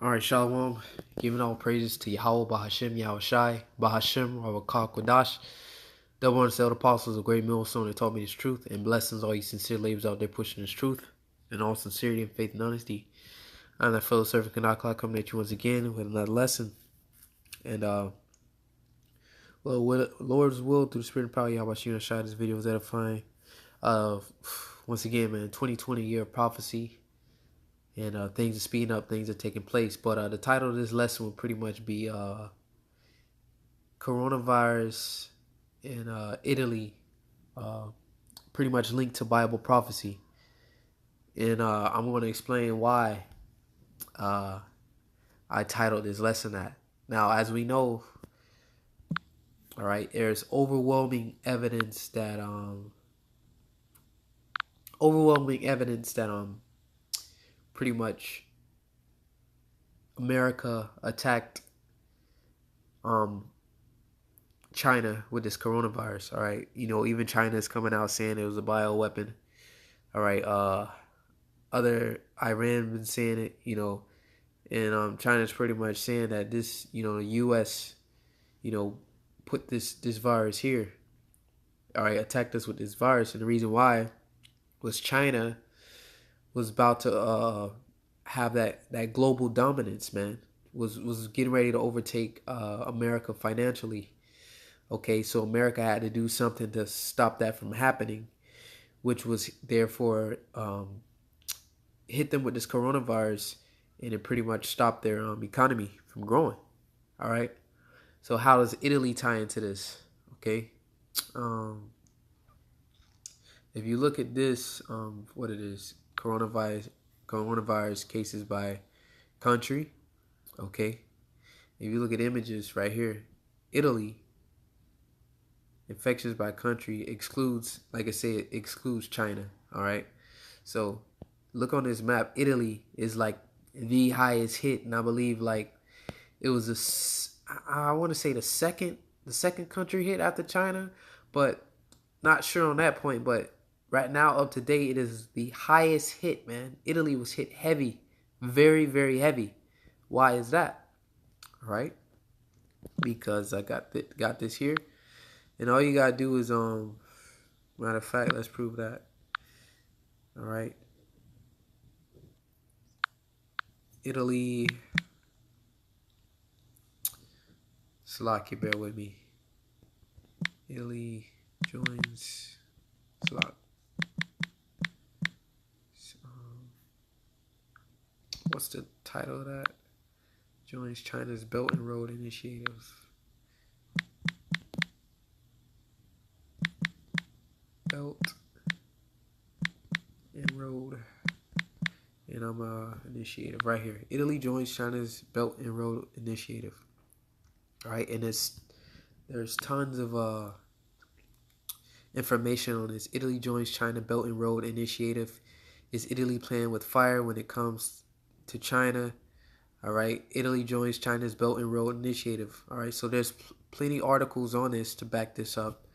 All right, Shalom. Giving all praises to Yahawah, BaHaShem, YAHAWASHI, BaHaShem, Ravakah, Kodash, double unsettled apostles of great millstone that taught me this truth, and blessings all you sincere labors out there pushing this truth, in all sincerity and faith and honesty. I'm that fellow servant Kanakla coming at you once again with another lesson. And, well, with Lord's will, through the spirit and power of YAHAWASHI, this video is edifying. Once again, man, 2020 year of prophecy. And things are speeding up, things are taking place. But the title of this lesson will pretty much be Coronavirus in Italy, pretty much linked to Bible prophecy. And I'm going to explain why I titled this lesson that. Now, as we know, all right, there's overwhelming evidence that pretty much America attacked China with this coronavirus. All right, you know, even China is coming out saying it was a bioweapon. All right, other Iran been saying it, you know, and China's pretty much saying that this, you know, the U.S., you know, put this virus here. All right, attacked us with this virus, and the reason why was China was about to have that global dominance, man. Was getting ready to overtake America financially. Okay, so America had to do something to stop that from happening, which was therefore hit them with this coronavirus, and it pretty much stopped their economy from growing. All right, so how does Italy tie into this? Okay, if you look at this, what it is, coronavirus cases by country. Okay, if you look at images right here, Italy, infections by country excludes, like I said, excludes China. All right, so look on this map. Italy is like the highest hit, and I believe like it was I want to say the second country hit after China, but not sure on that point. But right now, up to date, it is the highest hit, man. Italy was hit heavy, very, very heavy. Why is that? All right, because I got this here, and all you gotta do is matter of fact, let's prove that. All right, Italy. Slocky, bear with me. Italy joins Slock. What's the title of that? Joins China's Belt and Road Initiative. Belt and Road. And I'm initiative right here. Italy joins China's Belt and Road Initiative. All right, and there's tons of information on this. Italy joins China Belt and Road Initiative. Is Italy playing with fire when it comes to China? All right, Italy joins China's Belt and Road Initiative. All right, so there's plenty articles on this to back this up.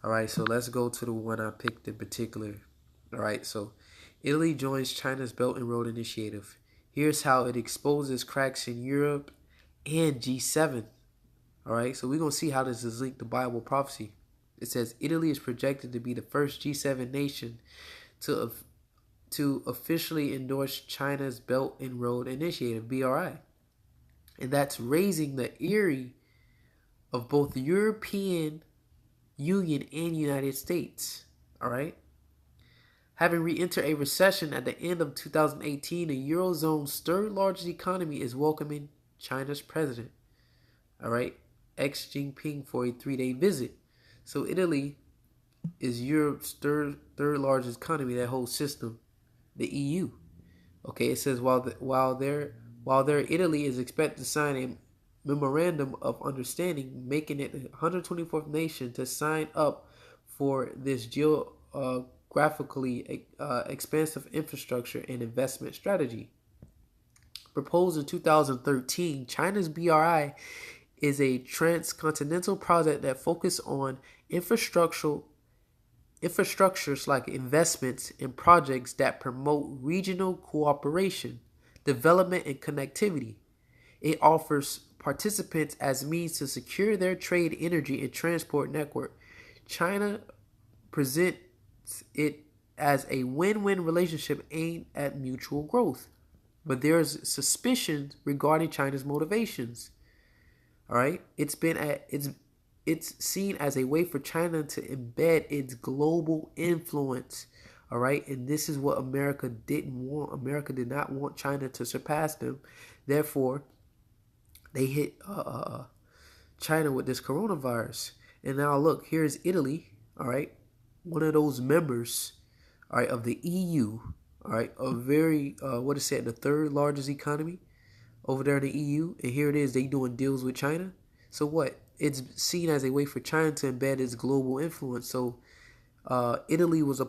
All right, so let's go to the one I picked in particular. All right, so Italy joins China's Belt and Road Initiative. Here's how it exposes cracks in Europe and G7. All right, so we're going to see how this is linked to Bible prophecy. It says Italy is projected to be the first G7 nation to officially endorse China's Belt and Road Initiative, BRI. And that's raising the eerie of both the European Union and United States. All right. Having re-entered a recession at the end of 2018, the Eurozone's third largest economy is welcoming China's president, all right, Xi Jinping, for a 3-day visit. So Italy is Europe's third largest economy, that whole system, the EU. Okay, it says while there Italy is expected to sign a memorandum of understanding, making it the 124th nation to sign up for this geographically expansive infrastructure and investment strategy. Proposed in 2013, China's BRI is a transcontinental project that focuses on infrastructures like investments in projects that promote regional cooperation, development, and connectivity. It offers participants as means to secure their trade, energy, and transport network. China presents it as a win-win relationship aimed at mutual growth. But there's suspicion regarding China's motivations. All right, it's seen as a way for China to embed its global influence. All right, and this is what America didn't want. America did not want China to surpass them. Therefore, they hit China with this coronavirus. And now look, here's Italy. All right, one of those members, all right, of the EU. All right, a very what is it? The third largest economy over there in the EU, and here it is, they doing deals with China. So what? It's seen as a way for China to embed its global influence. So Italy was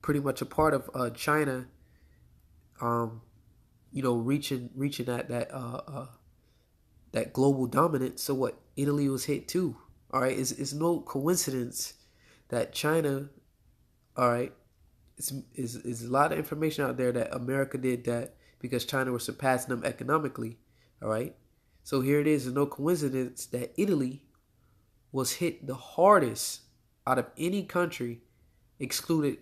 pretty much a part of China, reaching that global dominance. So what? Italy was hit too. All right, it's no coincidence that China, all right, is a lot of information out there that America did that because China was surpassing them economically. All right. So here it is. It's no coincidence that Italy was hit the hardest out of any country, excluded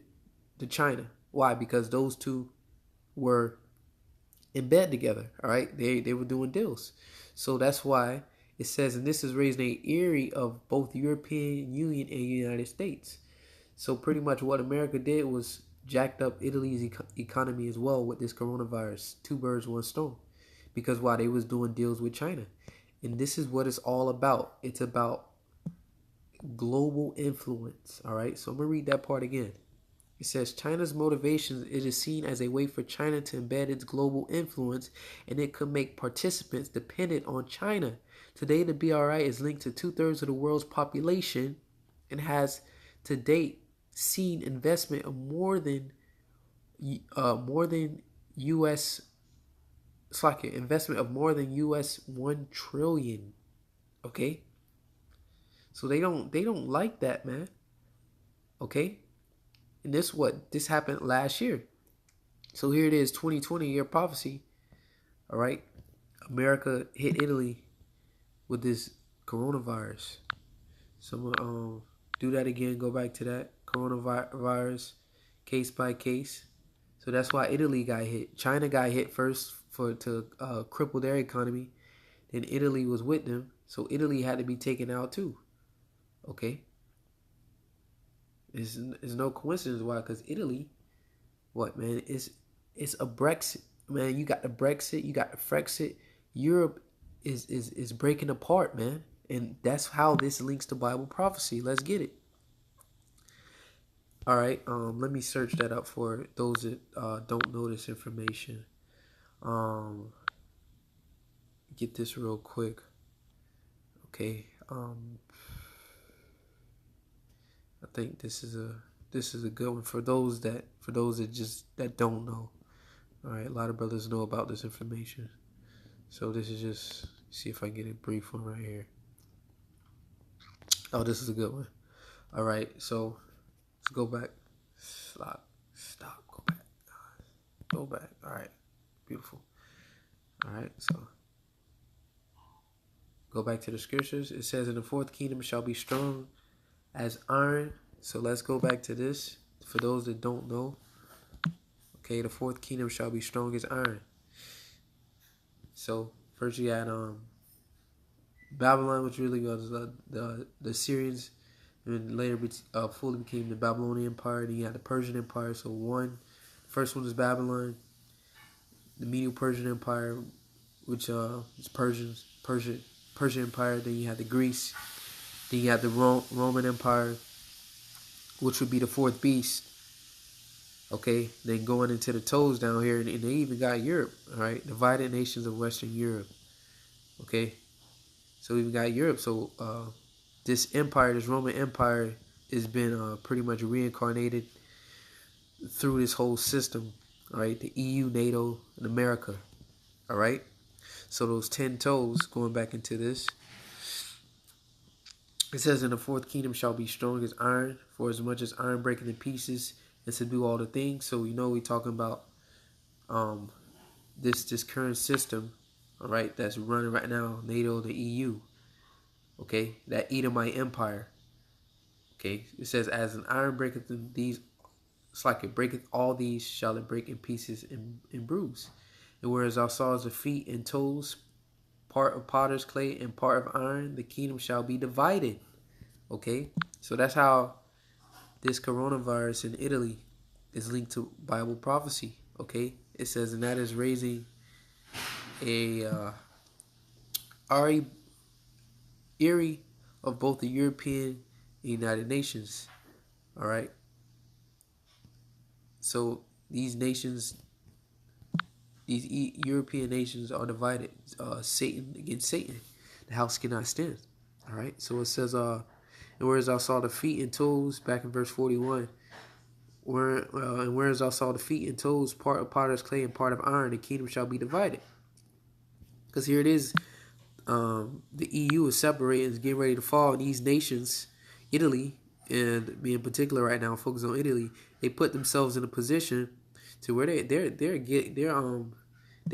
to China. Why? Because those two were in bed together. All right. They were doing deals. So that's why it says, and this is raising an eerie of both European Union and United States. So pretty much what America did was jacked up Italy's economy as well with this coronavirus. Two birds, one stone. Because why? They was doing deals with China. And this is what it's all about. It's about global influence. All right. So I'm going to read that part again. It says China's motivations, it is seen as a way for China to embed its global influence, and it could make participants dependent on China. Today, the BRI is linked to 2/3 of the world's population and has to date seen investment of more than US investment of more than US 1 trillion. Okay? So they don't like that, man. Okay? And this happened last year. So here it is, 2020 year prophecy. All right? America hit Italy with this coronavirus. So I'm gonna do that again, go back to that coronavirus case by case. So that's why Italy got hit. China got hit first to cripple their economy. Then Italy was with them. So Italy had to be taken out too. Okay? It's no coincidence why, because Italy, what, man, it's a Brexit. Man, you got the Brexit, you got the Frexit. Europe is breaking apart, man. And that's how this links to Bible prophecy. Let's get it. All right, let me search that up for those that don't know this information. Get this real quick. Okay. I think this is a good one for those that don't know. All right, a lot of brothers know about this information. So this is just, see if I can get a brief one right here. Oh, this is a good one. All right, so let's go back. Stop. Go back. Go back. All right, beautiful. All right, so go back to the scriptures. It says, "In the fourth kingdom shall be strong as iron." So let's go back to this for those that don't know. Okay, the fourth kingdom shall be strong as iron. So first you had Babylon, which really was the Syrians, and later fully became the Babylonian Empire. Then you had the Persian Empire. So first one was Babylon, the Medo-Persian Empire, which is Persian Empire. Then you had the Greece. Then you had the Roman Empire, which would be the fourth beast. Okay, then going into the toes down here, and they even got Europe. All right, divided nations of Western Europe. Okay, so we even got Europe. So this empire, this Roman Empire, has been pretty much reincarnated through this whole system. All right, the EU, NATO, and America. All right, so those 10 toes, going back into this, it says, "In the fourth kingdom shall be strong as iron, for as much as iron breaking in pieces and subdue all the things." So we know we're talking about um, this current system, all right, that's running right now, NATO, the EU, okay, that Edomite Empire, okay. It says, as an iron breaketh in these, it's like it breaketh all these, shall it break in pieces and bruise. And whereas thou sawest the feet and toes, part of potter's clay and part of iron, the kingdom shall be divided. Okay, so that's how this coronavirus in Italy is linked to Bible prophecy. Okay, it says, and that is raising a eerie of both the European and United Nations. All right, so these nations, these European nations are divided. Satan against Satan, the house cannot stand. All right, so it says, and whereas I saw the feet and toes, back in verse 41. And whereas I saw the feet and toes, part of potter's clay and part of iron, the kingdom shall be divided. Because here it is, the EU is separating, is getting ready to fall. And these nations, Italy, and me in particular right now, focus on Italy, they put themselves in a position to where they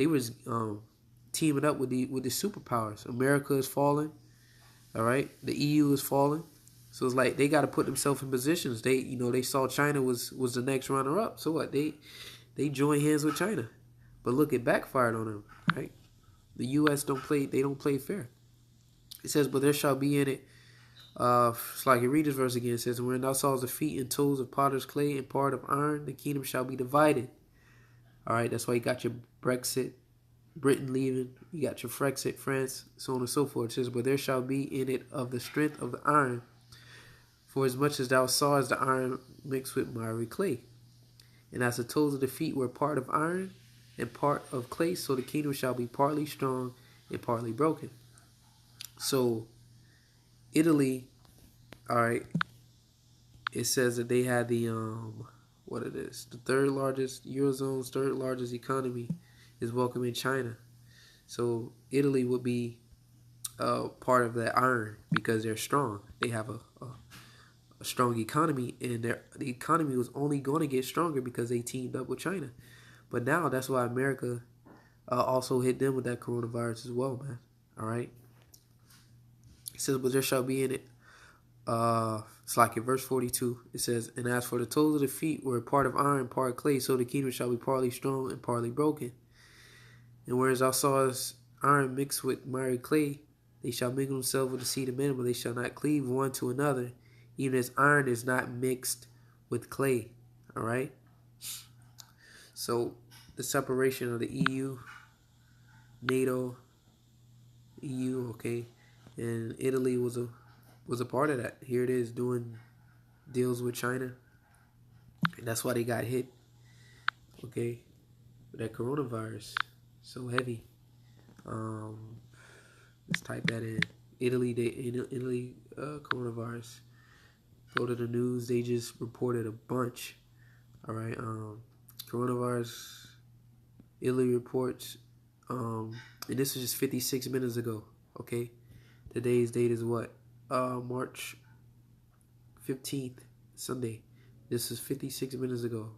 was teaming up with the superpowers. America is falling, all right. The EU is falling. So it's like they got to put themselves in positions. They saw China was the next runner up. So what? They joined hands with China, but look, it backfired on them. Right? The U.S. don't play fair. It says, but there shall be in it. It's like you read this verse again. It says, when thou sawest the feet and toes of potter's clay and part of iron, the kingdom shall be divided. All right. That's why you got your Brexit, Britain leaving. You got your Frexit, France, so on and so forth. It says, but there shall be in it of the strength of the iron. For as much as thou sawest the iron mixed with miry clay, and as the toes of the feet were part of iron and part of clay, so the kingdom shall be partly strong and partly broken. So Italy, all right, it says that they had the the third largest Eurozone's third largest economy is welcoming China. So Italy would be part of that iron because they're strong. They have a strong economy, and the economy was only going to get stronger because they teamed up with China. But now that's why America also hit them with that coronavirus as well, man. All right. It says, but there shall be in it. It's like in verse 42. It says, and as for the toes of the feet were part of iron, part clay, so the kingdom shall be partly strong and partly broken. And whereas thou sawest iron mixed with miry clay, they shall mingle themselves with the seed of men, but they shall not cleave one to another, even as iron is not mixed with clay. All right. So the separation of the EU, NATO, EU, okay, and Italy was a part of that. Here it is doing deals with China, and that's why they got hit. Okay, with that coronavirus, so heavy. Let's type that in. Italy coronavirus. Go to the news. They just reported a bunch. All right. Coronavirus. Italy reports. And this was just 56 minutes ago. Okay. Today's date is what? March 15th, Sunday. This is 56 minutes ago.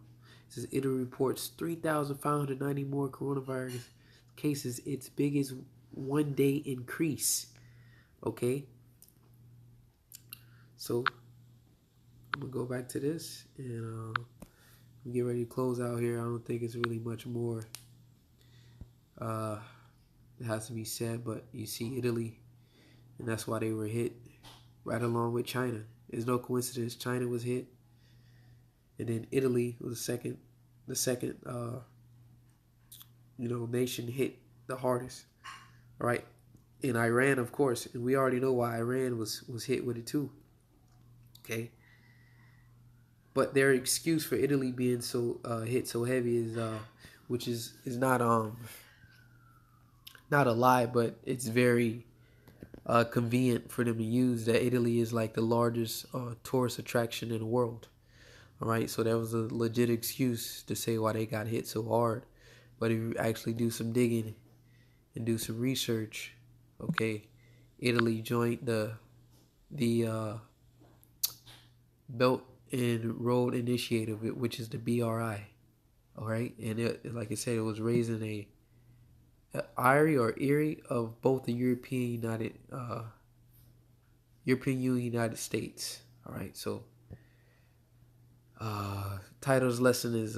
It says Italy reports 3,590 more coronavirus cases. Its biggest one-day increase. Okay. So I'm gonna go back to this and we get ready to close out here. I don't think it's really much more that has to be said, but you see Italy, and that's why they were hit right along with China. It's no coincidence China was hit, and then Italy was the second nation hit the hardest. All right. And Iran, of course, and we already know why Iran was hit with it too. Okay. But their excuse for Italy being so hit so heavy is which is not a lie, but it's very convenient for them to use, that Italy is like the largest tourist attraction in the world. All right, so that was a legit excuse to say why they got hit so hard. But if you actually do some digging and do some research, okay, Italy joined the Belt and Road Initiative, which is the BRI. All right, and it, like I said, it was raised in a Erie of both the European Union, United States. All right, so title of this lesson is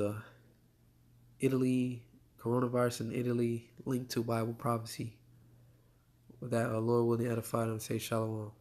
Italy, coronavirus in Italy, linked to Bible prophecy. With that, Lord willing, edify them, say shalom.